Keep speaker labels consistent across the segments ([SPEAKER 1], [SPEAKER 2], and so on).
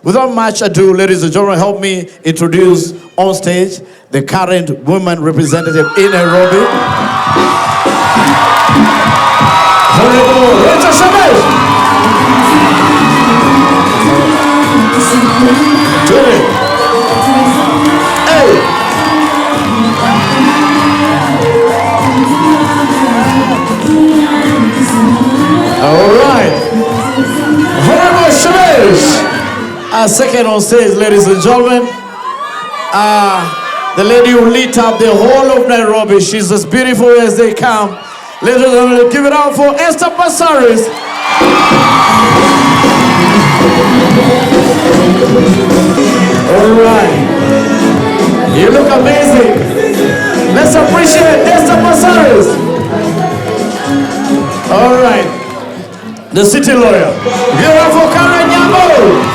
[SPEAKER 1] Without much ado, ladies and gentlemen, help me introduce on stage the current women representative in Nairobi. Honorable Churchill Show. All right. Honorable Shabesh. Second on stage, ladies and gentlemen. The lady who lit up the whole of Nairobi. She's as beautiful as they come. Ladies and gentlemen, give it up for Esther Passaris. All right. You look amazing. Let's appreciate Esther Passaris. All right. The city lawyer. Give it up for Karen Nyambo.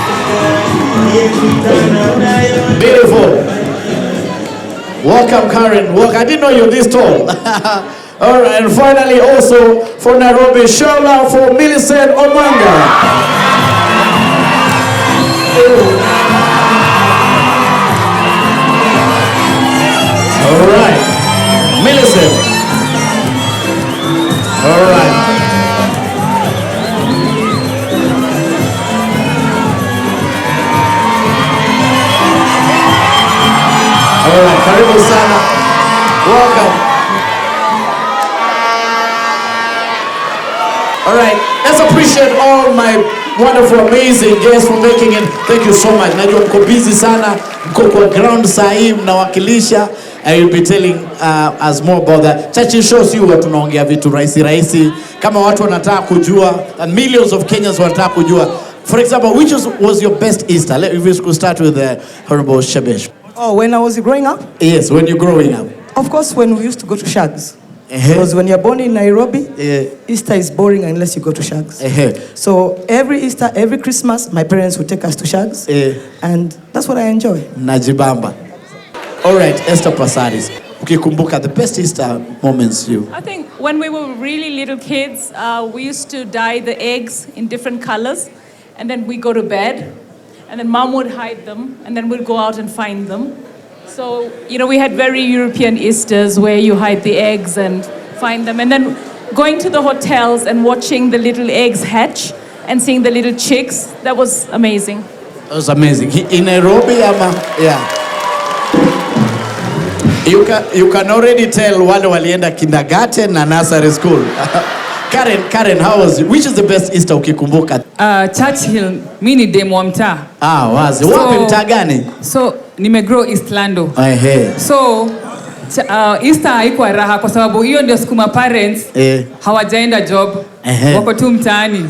[SPEAKER 1] Beautiful. Welcome, Karen. Welcome. I didn't know you were this tall. All right. And finally, also for Nairobi, shout out for Millicent Omanga. All right. Millicent. All right. All right, karibu sana. Welcome. All right, let's appreciate all my wonderful, amazing guests for making it. Thank you so much. Najua mko busy sana, mko kwa ground sahi mnawakilisha. I will be telling us more about that. Churchill Show si huwa tunaongea vitu rahisi. Kama watu wanataka kujua, and millions of Kenyans wanataka kujua. For example, which was your best Easter? If we could start with the Honorable Shabesh.
[SPEAKER 2] Oh, when I was growing up?
[SPEAKER 1] Yes, when you're growing up.
[SPEAKER 2] Of course, when we used to go to Shags. Because when you're born in Nairobi, Easter is boring unless you go to Shags. So every Easter, every Christmas, my parents would take us to Shags. And that's what I enjoy.
[SPEAKER 1] Najibamba. All right, Esther Passaris. Ukikumbuka the best Easter moments you.
[SPEAKER 3] I think when we were really little kids, we used to dye the eggs in different colors. And then we go to bed. And then mom would hide them, and then we'd go out and find them. So, we had very European Easters where you hide the eggs and find them. And then going to the hotels and watching the little eggs hatch and seeing the little chicks, that was amazing.
[SPEAKER 1] That was amazing. In Nairobi, yeah. You can already tell wale walienda kindergarten na nursery school. Karen, how was it? Which is the best Easter ukikumbuka?
[SPEAKER 4] Churchill, mimi ni demo wa mtaa.
[SPEAKER 1] Wazi. Wapi mtaa gani?
[SPEAKER 4] So, nimegrow East Lando. So, Easter haikuwa raha kwa sababu hiyo ndio siku parents hawajaenda job. Wako tu mtaani.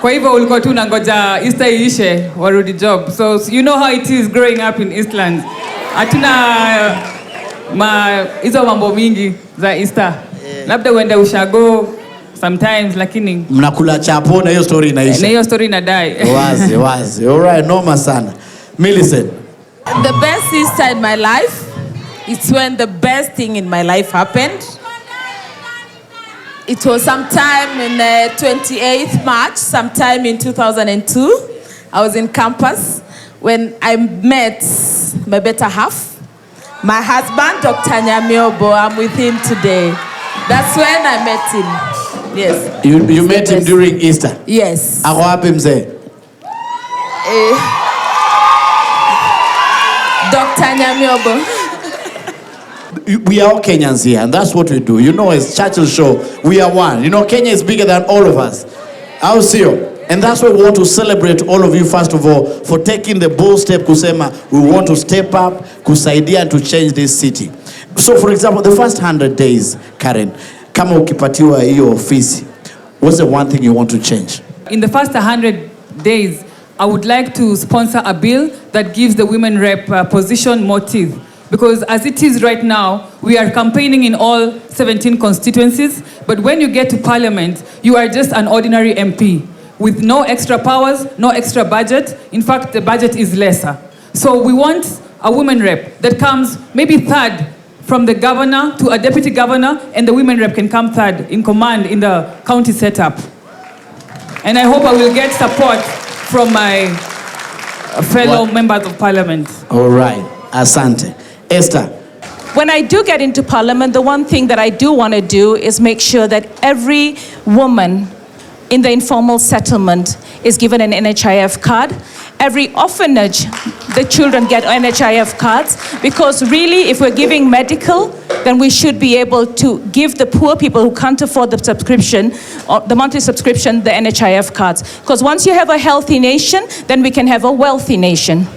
[SPEAKER 4] Kwa hivyo ulikuwa tu unangoja Easter iishe warudi job. So, you know how it is growing up in Eastland. Hatuna hizo mambo mingi za Easter. Labda uende ushago sometimes, lakini
[SPEAKER 1] mnakula chapo na hiyo story inaisha.
[SPEAKER 4] Na hiyo story inadai.
[SPEAKER 1] Wazi. All right, noma sana. Millicent.
[SPEAKER 5] The best Easter in my life is when the best thing in my life happened. It was sometime in 28th March, sometime in 2002. I was in campus when I met my better half, my husband, Dr. Nyamiobo. I'm with him today. That's when I met him. Yes.
[SPEAKER 1] You met him during Easter?
[SPEAKER 5] Yes.
[SPEAKER 1] Ako wapi mzee?
[SPEAKER 5] Dr. Nyamiobo.
[SPEAKER 1] We are all Kenyans here, and that's what we do. As Churchill Show, we are one. Kenya is bigger than all of us. I'll see you. And that's why we want to celebrate all of you, first of all, for taking the bold step kusema we want to step up, kusaidia, and to change this city. So, for example, the first 100 days, Karen, kama ukipatiwa hiyo ofisi, what's the one thing you want to change?
[SPEAKER 4] In the first 100 days, I would like to sponsor a bill that gives the women rep position more teeth. Because as it is right now, we are campaigning in all 17 constituencies, but when you get to parliament, you are just an ordinary MP with no extra powers, no extra budget. In fact, the budget is lesser. So we want a women rep that comes maybe third from the governor to a deputy governor, and the women rep can come third in command in the county setup. And I hope I will get support from my fellow members of parliament.
[SPEAKER 1] All right. Asante. Esther.
[SPEAKER 3] When I do get into parliament, the one thing that I do want to do is make sure that every woman in the informal settlement is given an NHIF card. Every orphanage, the children get NHIF cards, because really, if we're giving medical, then we should be able to give the poor people who can't afford the subscription, or the monthly subscription, the NHIF cards. Because once you have a healthy nation, then we can have a wealthy nation.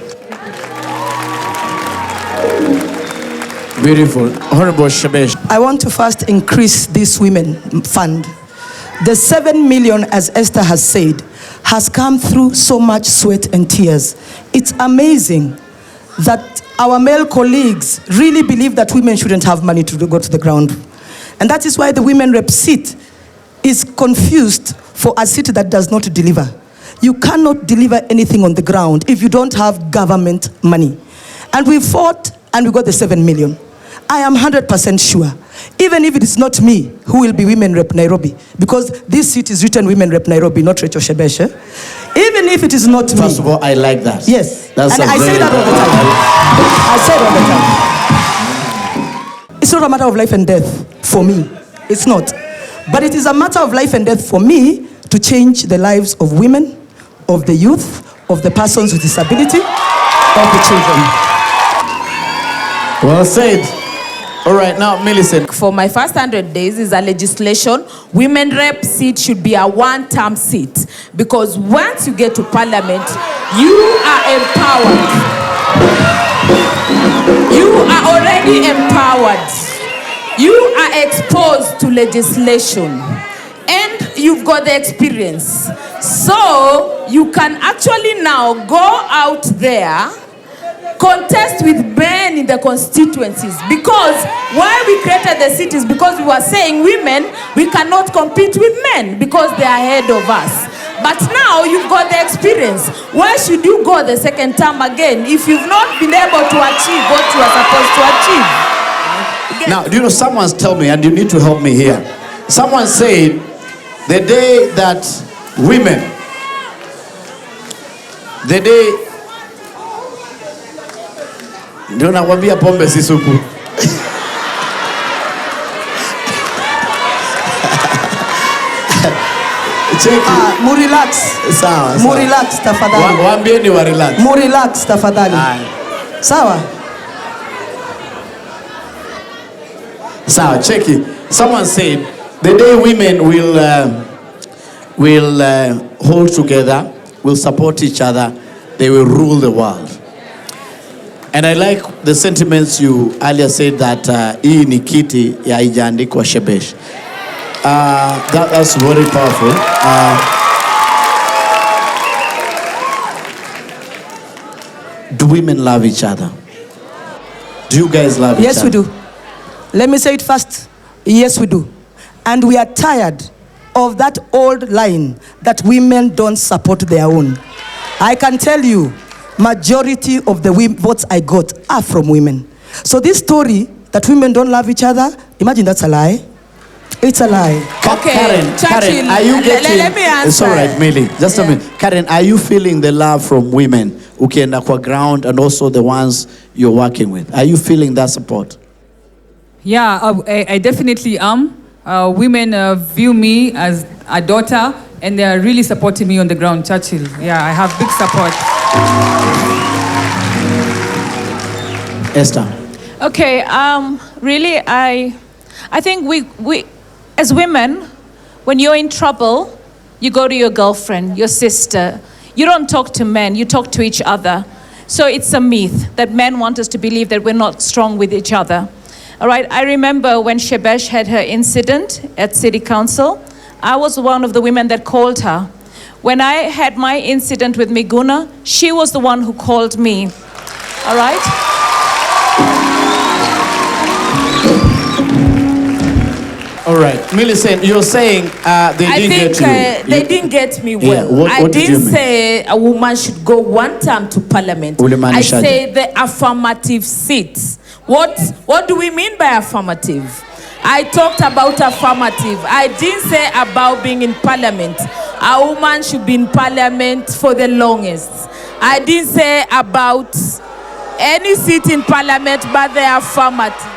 [SPEAKER 1] Beautiful. Honorable Shebesh.
[SPEAKER 2] I want to first increase this women fund. The 7 million, as Esther has said, has come through so much sweat and tears. It's amazing that our male colleagues really believe that women shouldn't have money to go to the ground. And that is why the women rep seat is confused for a seat that does not deliver. You cannot deliver anything on the ground if you don't have government money. And we fought and we got the 7 million. I am 100% sure, even if it is not me who will be women rep Nairobi, because this seat is written women rep Nairobi, not Rachel Shebesh. Even if it is not me.
[SPEAKER 1] First of all, I like that.
[SPEAKER 2] Yes.
[SPEAKER 1] That's
[SPEAKER 2] and I say that all the time. I say it all the time. It's not a matter of life and death for me. It's not. But it is a matter of life and death for me to change the lives of women, of the youth, of the persons with disability, of the children.
[SPEAKER 1] Well said. All right, now, Millicent.
[SPEAKER 5] For my first 100 days is a legislation. Women rep seat should be a one-term seat, because once you get to parliament, you are empowered. You are already empowered. You are exposed to legislation, and you've got the experience. So you can actually now go out there, contest with men in the constituencies, because why we created the cities, because we were saying women, we cannot compete with men because they are ahead of us. But now you've got the experience. Why should you go the second term again if you've not been able to achieve what you are supposed to achieve?
[SPEAKER 1] Now, do you know, someone's told me, and you need to help me here. Someone said the day that women, the day, ndio nakwambia pombe si supu.
[SPEAKER 2] Murelax.
[SPEAKER 1] Sawa.
[SPEAKER 2] Murelax tafadhali.
[SPEAKER 1] Waambieni wa relax.
[SPEAKER 2] Murelax tafadhali. Sawa.
[SPEAKER 1] Sawa, check it. Someone said the day women will hold together, will support each other, they will rule the world. And I like the sentiments you earlier said that hii ni kiti ya haijaandikwa Shebesh. That's very powerful. Do women love each other? Do you guys love each other?
[SPEAKER 2] Yes, we do. Let me say it first. Yes, we do. And we are tired of that old line that women don't support their own. I can tell you, majority of the votes I got are from women. So this story that women don't love each other, imagine that's a lie. It's a lie.
[SPEAKER 5] Okay,
[SPEAKER 1] Karen, are you getting...
[SPEAKER 5] Let me answer.
[SPEAKER 1] It's all right, Millie. Just a minute. Karen, are you feeling the love from women ukienda kwa ground and also the ones you're working with? Are you feeling that support?
[SPEAKER 4] Yeah, I definitely am. Women view me as a daughter, and they are really supporting me on the ground, Churchill. Yeah, I have big support.
[SPEAKER 1] Esther.
[SPEAKER 3] Okay, really, I think we as women, when you're in trouble, you go to your girlfriend, your sister. You don't talk to men, you talk to each other. So it's a myth that men want us to believe that we're not strong with each other. All right, I remember when Shebesh had her incident at City Council, I was one of the women that called her. When I had my incident with Miguna, she was the one who called me. All right?
[SPEAKER 1] All right, Millicent, you're saying they didn't get you.
[SPEAKER 5] They didn't get me well.
[SPEAKER 1] What
[SPEAKER 5] I
[SPEAKER 1] did you
[SPEAKER 5] didn't
[SPEAKER 1] mean?
[SPEAKER 5] say a woman should go one term to parliament. I say the affirmative seats. What do we mean by affirmative? I talked about affirmative. I didn't say about being in parliament. A woman should be in parliament for the longest. I didn't say about any seat in parliament, but the affirmative.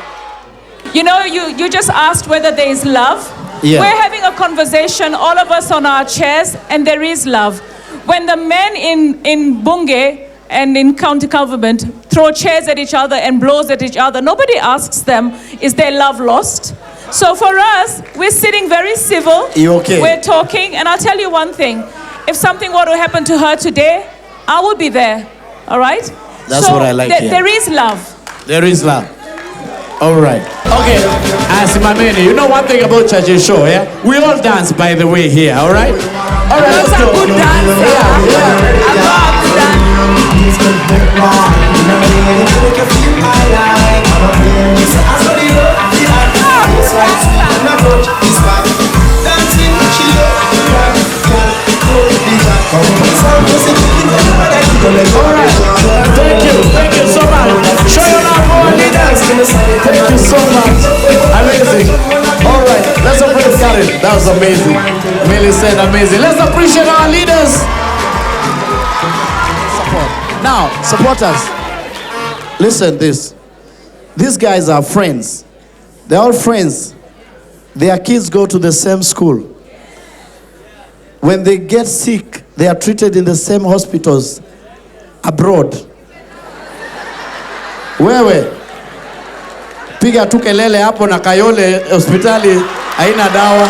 [SPEAKER 3] You know, you just asked whether there is love.
[SPEAKER 1] Yeah.
[SPEAKER 3] We're having a conversation, all of us on our chairs, and there is love. When the men in Bunge and in county government throw chairs at each other and blows at each other, nobody asks them, is their love lost? So for us, we're sitting very civil.
[SPEAKER 1] You okay?
[SPEAKER 3] We're talking, and I'll tell you one thing. If something were to happen to her today, I will be there, all right?
[SPEAKER 1] That's what I like here.
[SPEAKER 3] There is love.
[SPEAKER 1] There is love. All right. Okay. Asimameni, you know one thing about Churchill Show, yeah? We all dance, by the way, here, all right? All right, let's
[SPEAKER 5] That's a
[SPEAKER 1] go.
[SPEAKER 5] good dancer. I love that.
[SPEAKER 1] All right. Thank you so much. Show your love for our leaders. Thank you so much. Amazing. All right, let's appreciate Karen. That was amazing. Millie said amazing. Let's appreciate our leaders. Support. Now, supporters. Listen this. These guys are friends. They're all friends. Their kids go to the same school. When they get sick, they are treated in the same hospitals abroad. Wewe piga tu kelele hapo na Kayole hospitali haina dawa.